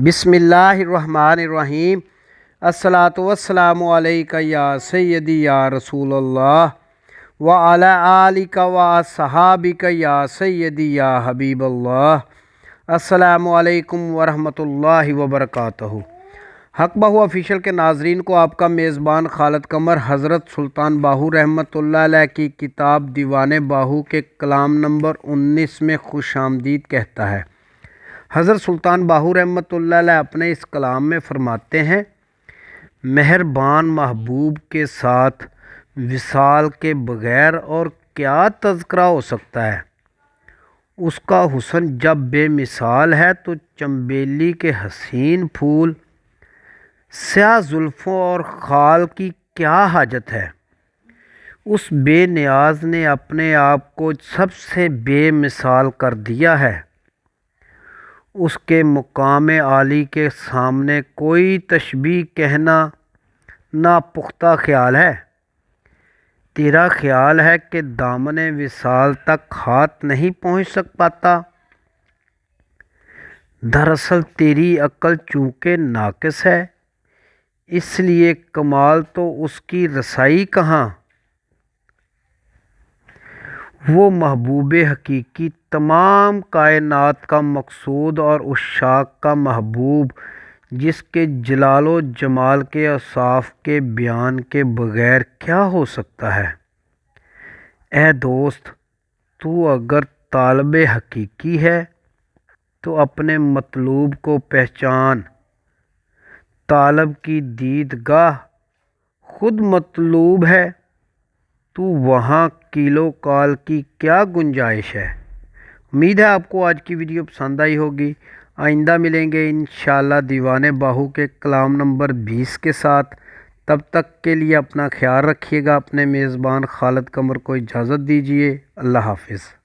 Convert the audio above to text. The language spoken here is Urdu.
بسم اللہ الرحمن الرحیم۔ الصلاۃ والسلام علیکہ یا سیدی یا رسول اللہ وعلی آلک و اصحابک یا سیدی یا حبیب اللہ۔ السلام علیکم ورحمۃ اللہ وبرکاتہ۔ حق بہو آفیشیل کے ناظرین کو آپ کا میزبان خالد قمر حضرت سلطان باہو رحمۃ اللہ علیہ کی کتاب دیوان باہو کے کلام نمبر 19 میں خوش آمدید کہتا ہے۔ حضرت سلطان باہو رحمۃ اللہ علیہ اپنے اس کلام میں فرماتے ہیں، مہربان محبوب کے ساتھ وصال کے بغیر اور کیا تذکرہ ہو سکتا ہے۔ اس کا حسن جب بے مثال ہے تو چنبیلی کے حسین پھول، سیاہ زلفوں اور خال کی کیا حاجت ہے۔ اس بے نیاز نے اپنے آپ کو سب سے بے مثال کر دیا ہے۔ اس کے مقام عالی کے سامنے کوئی تشبیہ کہنا ناپختہ خیال ہے۔ تیرا خیال ہے کہ دامن وصال تک ہاتھ نہیں پہنچ پاتا۔ دراصل تیری عقل چونکہ ناقص ہے، اس لیے کمال تو اس کی رسائی کہاں۔ وہ محبوب حقیقی تمام کائنات کا مقصود اور عشاق کا محبوب، جس کے جلال و جمال کے اوصاف کے بیان کے بغیر کیا ہو سکتا ہے۔ اے دوست، تو اگر طالب حقیقی ہے تو اپنے مطلوب کو پہچان۔ طالب کی دیدگاہ خود مطلوب ہے تو وہاں قیل و قال کی کیا گنجائش ہے۔ امید ہے آپ کو آج کی ویڈیو پسند آئی ہوگی۔ آئندہ ملیں گے انشاءاللہ دیوان باہو کے کلام نمبر 20 کے ساتھ۔ تب تک کے لیے اپنا خیال رکھیے گا۔ اپنے میزبان خالد قمر کو اجازت دیجیے۔ اللہ حافظ۔